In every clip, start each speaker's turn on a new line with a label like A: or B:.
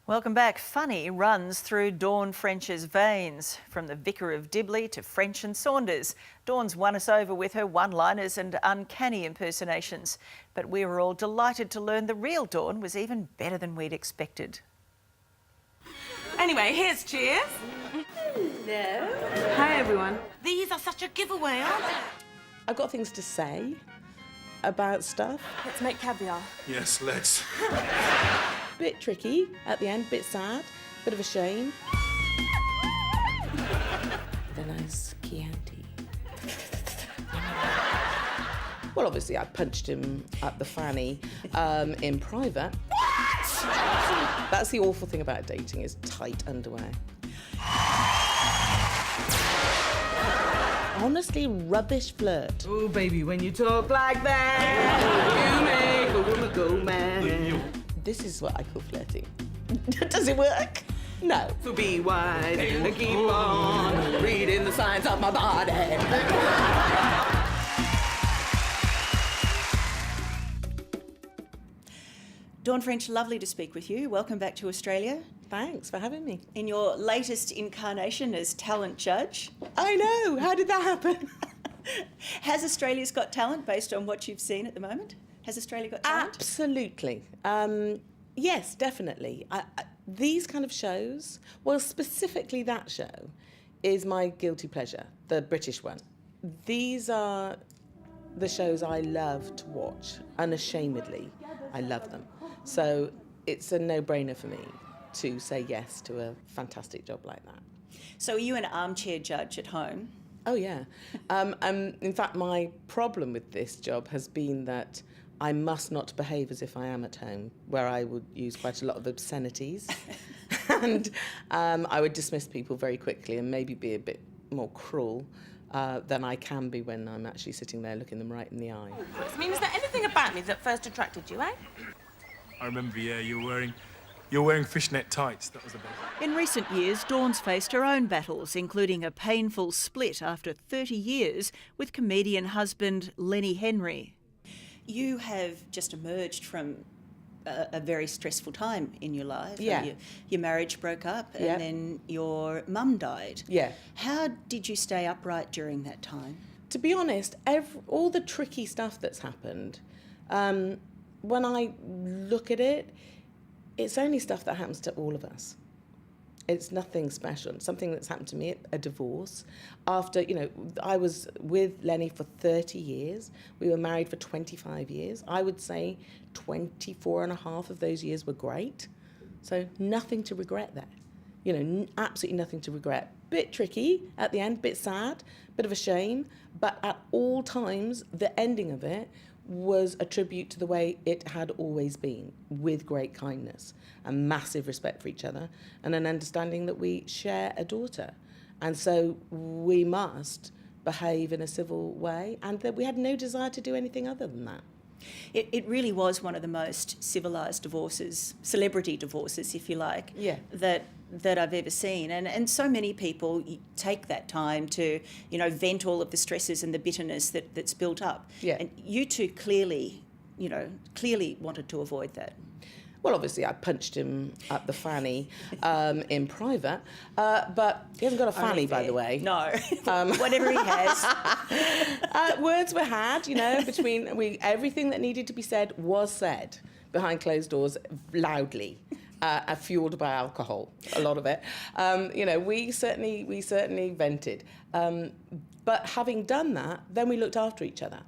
A: Welcome back. Funny runs through Dawn French's veins. From the Vicar of Dibley to French and Saunders, Dawn's won us over with her one-liners and uncanny impersonations. But we were all delighted to learn the real Dawn was even better than we'd expected.
B: Anyway, here's cheers.
C: Hello.
B: Hi, everyone. These are such a giveaway, aren't they?
C: I've got things to say about stuff.
B: Let's make caviar.
D: Yes, let's.
C: Bit tricky at the end, bit sad, bit of a shame. The nice Chianti. Well, obviously, I punched him up the fanny in private. That's the awful thing about dating, is tight underwear. Honestly, rubbish flirt.
B: Oh, baby, when you talk like that, you make a woman go mad.
C: This is what I call flirting. Does it work? No.
B: So be wise and keep on reading the signs of my body.
A: Dawn French, lovely to speak with you. Welcome back to Australia.
C: Thanks for having me.
A: In your latest incarnation as talent judge.
C: I know. How did that happen?
A: Has Australia's Got Talent, based on what you've seen at the moment? Has Australia got talent?
C: Absolutely. Yes, definitely. These kind of shows, well, specifically that show, is my guilty pleasure, the British one. These are the shows I love to watch, unashamedly. I love them. So it's a no-brainer for me to say yes to a fantastic job like that.
A: So are you an armchair judge at home?
C: Oh, yeah. In fact, my problem with this job has been that I must not behave as if I am at home, where I would use quite a lot of obscenities. And I would dismiss people very quickly and maybe be a bit more cruel than I can be when I'm actually sitting there looking them right in the eye.
B: I mean, is there anything about me that first attracted you, eh?
D: I remember, yeah, you were wearing fishnet tights. That was the best.
A: In recent years, Dawn's faced her own battles, including a painful split after 30 years with comedian husband Lenny Henry. You have just emerged from a very stressful time in your life.
C: Yeah.
A: Your marriage broke up and
C: Yeah.
A: then your mum died.
C: Yeah.
A: How did you stay upright during that time?
C: To be honest, all the tricky stuff that's happened, when I look at it, it's only stuff that happens to all of us. It's nothing special. It's something that's happened to me, a divorce. After, I was with Lenny for 30 years. We were married for 25 years. I would say 24 and a half of those years were great. So nothing to regret there. Absolutely nothing to regret. Bit tricky at the end, bit sad, bit of a shame. But at all times, the ending of it was a tribute to the way it had always been, with great kindness and massive respect for each other and an understanding that we share a daughter. And so we must behave in a civil way, and that we had no desire to do anything other than that.
A: It really was one of the most civilised divorces, celebrity divorces, if you like,
C: Yeah.
A: that I've ever seen. And so many people take that time to, vent all of the stresses and the bitterness that's built up.
C: Yeah.
A: And you two clearly wanted to avoid that.
C: Well, obviously, I punched him up the fanny in private, but he hasn't got a fanny, by the way.
A: No, whatever he has.
C: Words were had, everything that needed to be said was said behind closed doors loudly. Fueled by alcohol, a lot of it. We certainly vented. But having done that, then we looked after each other.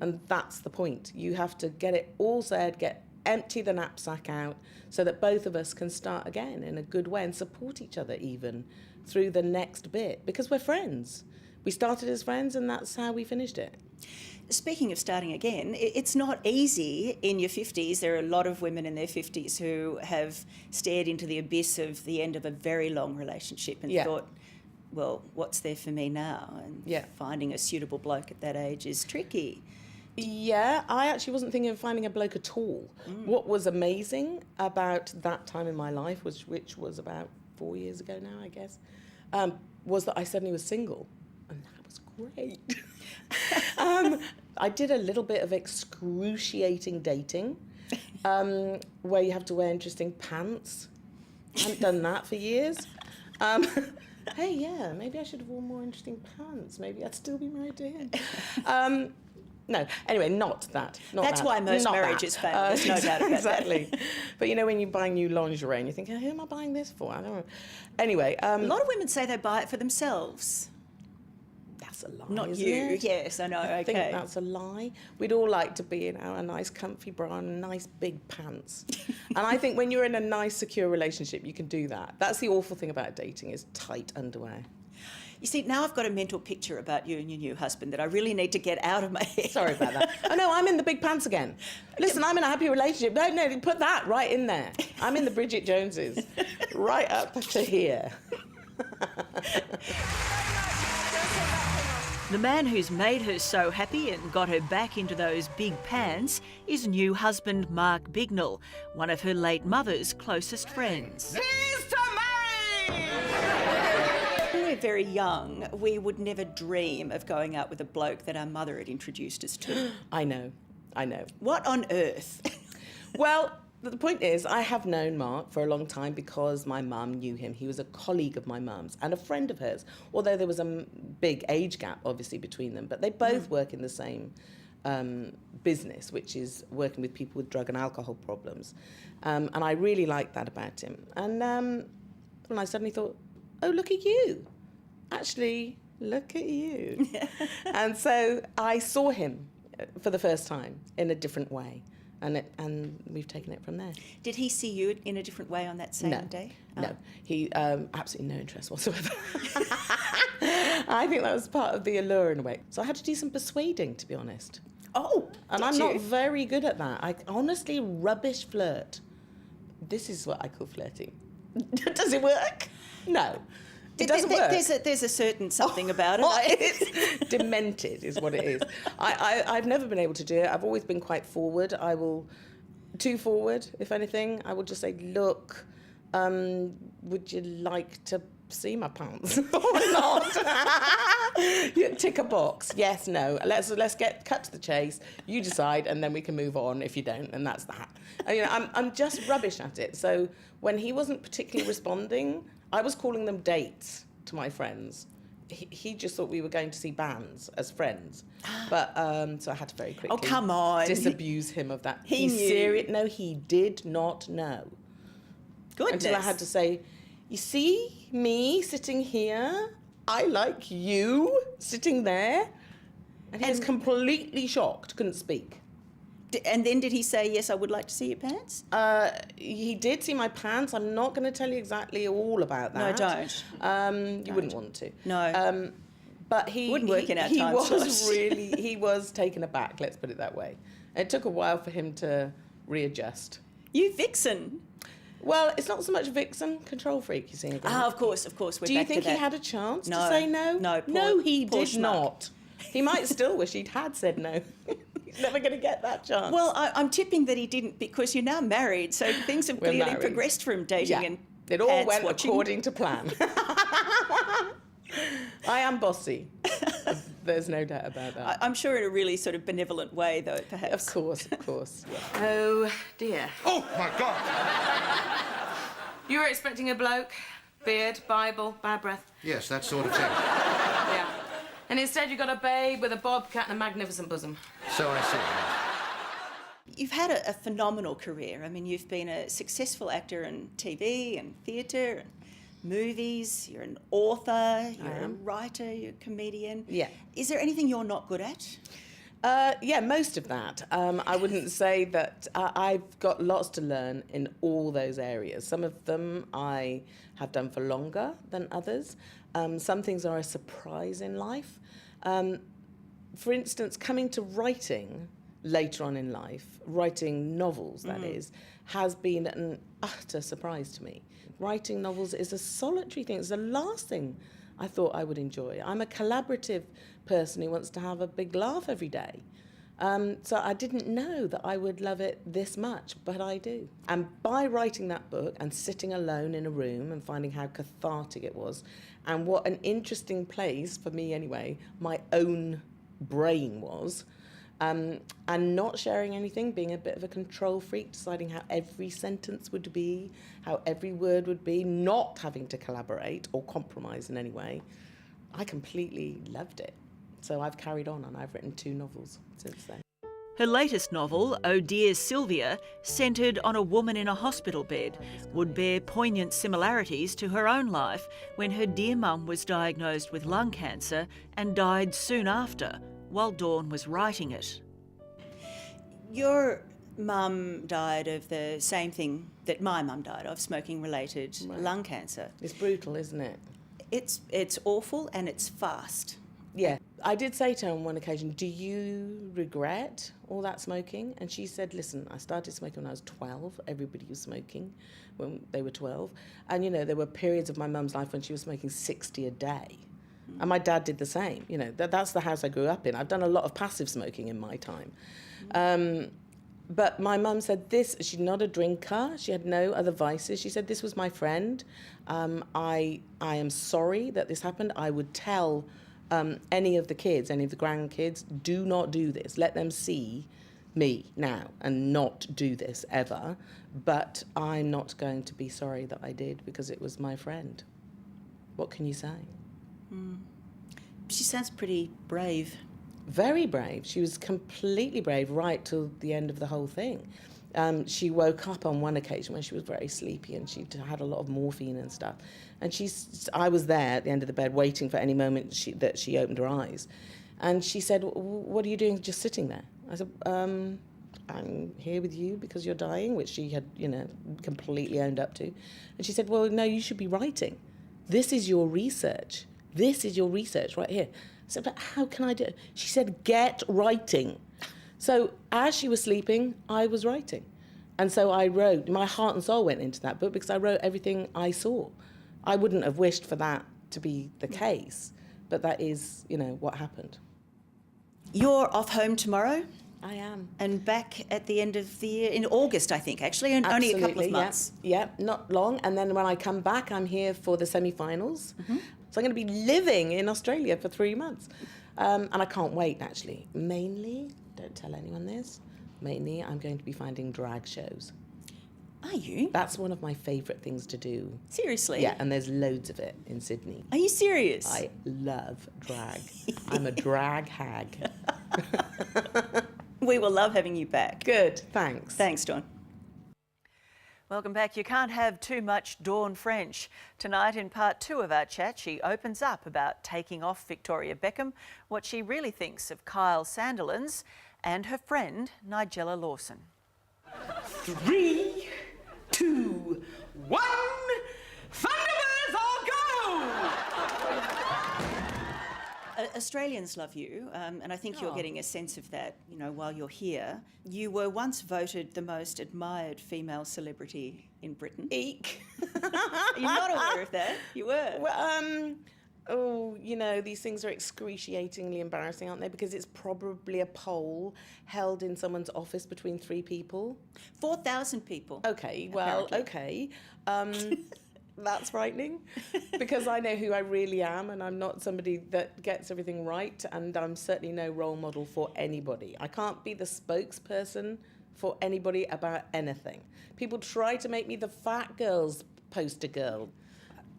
C: And that's the point. You have to get it all said, empty the knapsack out so that both of us can start again in a good way and support each other even through the next bit, because we're friends. We started as friends and that's how we finished it.
A: Speaking of starting again, it's not easy in your 50s. There are a lot of women in their 50s who have stared into the abyss of the end of a very long relationship and thought, well, what's there for me now? And finding a suitable bloke at that age is tricky.
C: Yeah, I actually wasn't thinking of finding a bloke at all. What was amazing about that time in my life, which was about 4 years ago now, I guess, was that I suddenly was single. And that was great. I did a little bit of excruciating dating, where you have to wear interesting pants I haven't done that for years. Hey, yeah, maybe I should have worn more interesting pants. Maybe I'd still be married to him. No, anyway, not that.
A: That's why most marriages fail. There's no doubt about
C: exactly. But, when you buy new lingerie and you think, who am I buying this for? I don't know. Anyway.
A: A lot of women say they buy it for themselves.
C: That's a lie,
A: Not
C: isn't
A: you.
C: it?
A: Yes, I know.
C: I
A: okay.
C: think that's a lie. We'd all like to be in a nice comfy bra and nice big pants. And I think when you're in a nice secure relationship, you can do that. That's the awful thing about dating is tight underwear.
A: You see, now I've got a mental picture about you and your new husband that I really need to get out of my head.
C: Sorry about that. Oh, no, I'm in the big pants again. Listen, I'm in a happy relationship. No, put that right in there. I'm in the Bridget Joneses. Right up to here.
A: The man who's made her so happy and got her back into those big pants is new husband Mark Bignell, one of her late mother's closest friends.
B: He's to marry!
A: When we were very young, we would never dream of going out with a bloke that our mother had introduced us to.
C: I know.
A: What on earth?
C: Well, the point is, I have known Mark for a long time because my mum knew him. He was a colleague of my mum's and a friend of hers, although there was a big age gap, obviously, between them. But they both work in the same business, which is working with people with drug and alcohol problems. And I really liked that about him. And when I suddenly thought, oh, look at you. Actually, look at you. And so I saw him for the first time in a different way. And we've taken it from there.
A: Did he see you in a different way on that same day?
C: No, he absolutely no interest whatsoever. I think that was part of the allure in a way. So I had to do some persuading, to be honest.
A: Oh,
C: and I'm not very good at that. I honestly rubbish flirt. This is what I call flirting. Does it work? No. It doesn't work.
A: There's a certain something about it.
C: It's demented is what it is. I've never been able to do it. I've always been quite forward. I will, too forward, if anything. I will just say, look, would you like to see my pants or not? You tick a box. Yes, no. Let's cut to the chase. You decide, and then we can move on if you don't, and that's that. And, I'm just rubbish at it. So when he wasn't particularly responding, I was calling them dates to my friends. He just thought we were going to see bands as friends. But so I had to very quickly
A: come on.
C: disabuse him of that.
A: He knew.
C: Serious? No, he did not know.
A: Goodness.
C: Until I had to say, you see me sitting here? I like you sitting there. And he was completely shocked, couldn't speak.
A: And then did he say, yes, I would like to see your pants?
C: He did see my pants. I'm not going to tell you exactly all about that.
A: No, don't.
C: You wouldn't want to.
A: No.
C: But he
A: wouldn't work in our time
C: he was taken aback, let's put it that way. It took a while for him to readjust.
A: You vixen.
C: Well, it's not so much vixen, control freak, you see. Again.
A: Of course. We're
C: Do you
A: back to
C: think
A: that.
C: he had a chance
A: No.
C: to say no?
A: No,
C: no, he
A: poor
C: did
A: schmuck.
C: not. He might still wish he'd had said no. He's never going to get that chance.
A: Well, I'm tipping that he didn't because you're now married, so things have clearly
C: married.
A: progressed from dating and
C: it all
A: pants
C: went
A: watching.
C: according to plan. I am bossy. There's no doubt about that.
A: I'm sure in a really sort of benevolent way, though, perhaps.
C: Of course. Yeah.
B: Oh, dear.
E: Oh, my God!
B: You were expecting a bloke, beard, Bible, bad breath.
E: Yes, that sort of thing.
B: Yeah. And instead you got a babe with a bobcat and a magnificent bosom.
E: So I see.
A: You've had a phenomenal career. I mean, you've been a successful actor in TV and theatre and movies. You're an author, you're a writer, you're a comedian.
C: Yeah.
A: Is there anything you're not good at?
C: Yeah, most of that. I wouldn't say that I've got lots to learn in all those areas. Some of them I have done for longer than others. Some things are a surprise in life. For instance, coming to writing later on in life, writing novels, that is, has been an utter surprise to me. Writing novels is a solitary thing. It's the last thing I thought I would enjoy. I'm a collaborative person who wants to have a big laugh every day. So I didn't know that I would love it this much, but I do. And by writing that book and sitting alone in a room and finding how cathartic it was, and what an interesting place, for me anyway, my own brain was, And not sharing anything, being a bit of a control freak, deciding how every sentence would be, how every word would be, not having to collaborate or compromise in any way. I completely loved it. So I've carried on, and I've written 2 novels since then.
A: Her latest novel, Oh Dear Sylvia, centred on a woman in a hospital bed, would bear poignant similarities to her own life when her dear mum was diagnosed with lung cancer and died soon after, while Dawn was writing it. Your mum died of the same thing that my mum died of, smoking-related lung cancer.
C: It's brutal, isn't it?
A: It's awful and it's fast.
C: Yeah. I did say to her on one occasion, do you regret all that smoking? And she said, listen, I started smoking when I was 12. Everybody was smoking when they were 12. And, you know, there were periods of my mum's life when she was smoking 60 a day. And my dad did the same. You know, that's the house I grew up in. I've done a lot of passive smoking in my time. But my mum said she's not a drinker. She had no other vices. She said, this was my friend. I am sorry that this happened. I would tell any of the kids, any of the grandkids, do not do this. Let them see me now and not do this ever. But I'm not going to be sorry that I did because it was my friend. What can you say?
A: She sounds pretty brave.
C: Very brave. She was completely brave right till the end of the whole thing. She woke up on one occasion when she was very sleepy and she had a lot of morphine and stuff. And I was there at the end of the bed waiting for any moment that she opened her eyes. And she said, what are you doing just sitting there? I said, I'm here with you because you're dying, which she had, you know, completely owned up to. And she said, well, no, you should be writing. This is your research. This is your research right here. I said, but how can I do it? She said, get writing. So as she was sleeping, I was writing. And so I wrote, my heart and soul went into that book because I wrote everything I saw. I wouldn't have wished for that to be the case, but that is, you know, what happened.
A: You're off home tomorrow?
C: I am.
A: And back at the end of the year, in August, I think, actually, and only a couple of months.
C: Yeah, not long. And then when I come back, I'm here for the semi-finals. So I'm going to be living in Australia for 3 months. And I can't wait, actually. Mainly, don't tell anyone this, mainly I'm going to be finding drag shows.
A: Are you?
C: That's one of my favourite things to do.
A: Seriously?
C: Yeah, and there's loads of it in Sydney.
A: Are you serious?
C: I love drag. I'm a drag hag.
A: We will love having you back.
C: Good, thanks.
A: Thanks, Dawn. Welcome back. You can't have too much Dawn French. Tonight, in part 2 of our chat, she opens up about taking off Victoria Beckham, what she really thinks of Kyle Sandilands, and her friend Nigella Lawson.
B: 3, 2, 1, Thunderbirds all go!
A: Australians love you, and I think you're getting a sense of that, you know, while you're here. You were once voted the most admired female celebrity in Britain.
C: Eek.
A: You're not aware of that? You were.
C: Well, oh, you know, these things are excruciatingly embarrassing, aren't they? Because it's probably a poll held in someone's office between 3 people.
A: 4,000 people.
C: Okay, well,
A: apparently.
C: okay. That's frightening because I know who I really am and I'm not somebody that gets everything right, and I'm certainly no role model for anybody. I can't be the spokesperson for anybody about anything. People try to make me the fat girl's poster girl.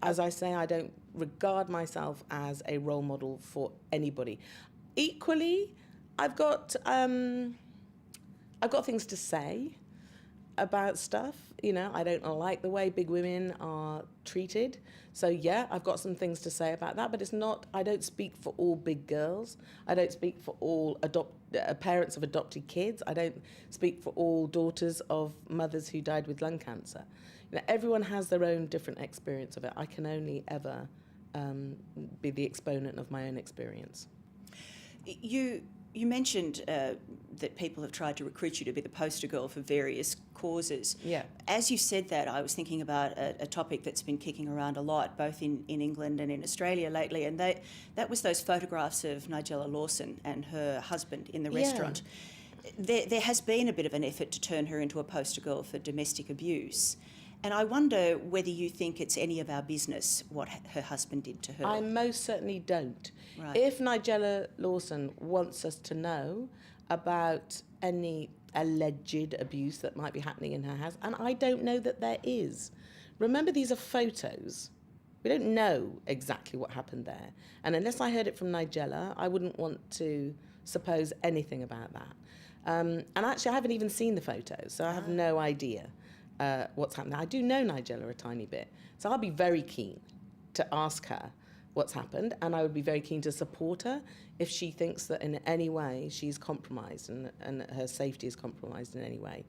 C: As I say, I don't regard myself as a role model for anybody. Equally, I've got things to say about stuff. You know, I don't like the way big women are treated. So yeah, I've got some things to say about that, but it's not, I don't speak for all big girls. I don't speak for all parents of adopted kids. I don't speak for all daughters of mothers who died with lung cancer. You know, everyone has their own different experience of it. I can only ever be the exponent of my own experience.
A: You mentioned that people have tried to recruit you to be the poster girl for various causes.
C: Yeah.
A: As you said that, I was thinking about a topic that's been kicking around a lot, both in England and in Australia lately, and that was those photographs of Nigella Lawson and her husband in the restaurant. There has been a bit of an effort to turn her into a poster girl for domestic abuse. And I wonder whether you think it's any of our business what her husband did to her.
C: I most certainly don't.
A: Right.
C: If Nigella Lawson wants us to know, about any alleged abuse that might be happening in her house, and I don't know that there is. Remember, these are photos. We don't know exactly what happened there. And unless I heard it from Nigella, I wouldn't want to suppose anything about that. And actually, I haven't even seen the photos, so I have no idea what's happening. I do know Nigella a tiny bit, so I'll be very keen to ask her what's happened, and I would be very keen to support her if she thinks that in any way she's compromised and her safety is compromised in any way.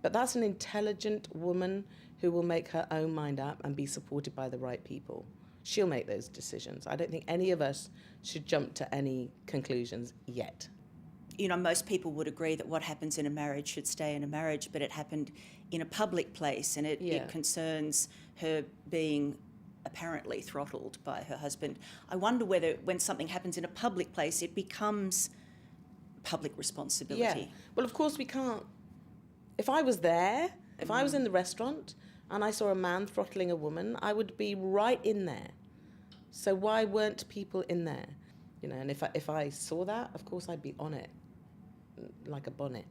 C: But that's an intelligent woman who will make her own mind up and be supported by the right people. She'll make those decisions. I don't think any of us should jump to any conclusions yet.
A: You know, most people would agree that what happens in a marriage should stay in a marriage, but it happened in a public place, and it concerns her being apparently throttled by her husband. I wonder whether when something happens in a public place, it becomes public responsibility.
C: Yeah. Well, of course we can't. If I was there, if I was in the restaurant and I saw a man throttling a woman, I would be right in there. So why weren't people in there? You know, and if I saw that, of course I'd be on it like a bonnet.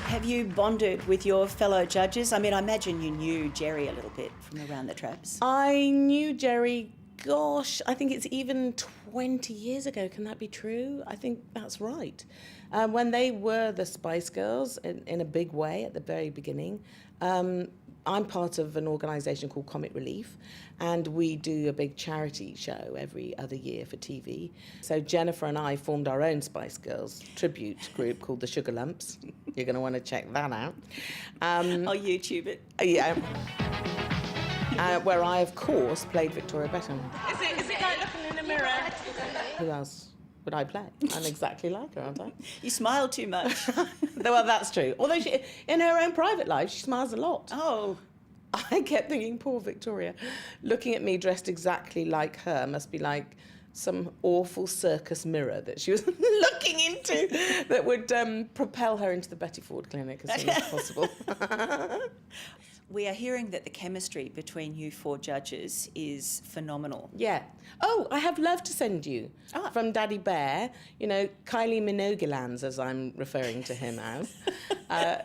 A: Have you bonded with your fellow judges? I mean, I imagine you knew Jerry a little bit from around the traps.
C: I knew Jerry, gosh, I think it's even 20 years ago. Can that be true? I think that's right. When they were the Spice Girls in a big way at the very beginning, I'm part of an organisation called Comic Relief, and we do a big charity show every other year for TV. So Jennifer and I formed our own Spice Girls tribute group called the Sugar Lumps. You're going to want to check that out.
A: I'll YouTube it.
C: Yeah. Where I, of course, played Victoria Beckham.
B: Is it like looking in the mirror?
C: Who else would I play? I'm exactly like her, aren't I?
A: You smile too much.
C: Well, that's true. Although in her own private life, she smiles a lot.
A: Oh.
C: I kept thinking, poor Victoria, looking at me dressed exactly like her must be like some awful circus mirror that she was looking into that would propel her into the Betty Ford Clinic as soon as possible.
A: We are hearing that the chemistry between you four judges is phenomenal.
C: Yeah. Oh, I have love to send you from Daddy Bear, you know, Kylie Minogue, as I'm referring to him as.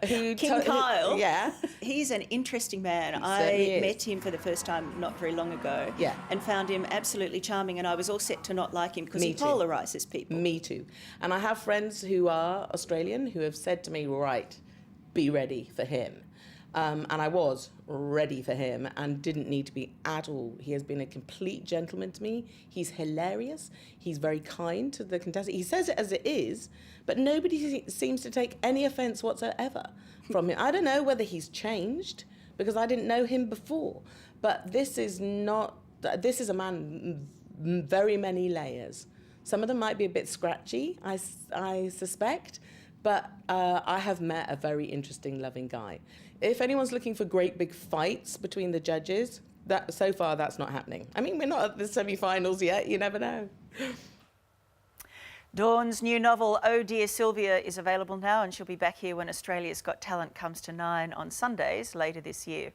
A: King Kyle.
C: Yeah.
A: He's an interesting man.
C: Certainly
A: I
C: is.
A: met him for the first time not very long ago.
C: Yeah.
A: And found him absolutely charming, and I was all set to not like him because he
C: Me too.
A: polarises people.
C: Me too. And I have friends who are Australian who have said to me, right, be ready for him. And I was ready for him and didn't need to be at all. He has been a complete gentleman to me. He's hilarious. He's very kind to the contestant. He says it as it is, but nobody seems to take any offence whatsoever from him. I don't know whether he's changed because I didn't know him before. But this is a man very many layers. Some of them might be a bit scratchy, I suspect. But I have met a very interesting, loving guy. If anyone's looking for great big fights between the judges, so far that's not happening. I mean, we're not at the semi-finals yet, you never know.
A: Dawn's new novel, Oh Dear Sylvia, is available now, and she'll be back here when Australia's Got Talent comes to 9 on Sundays later this year.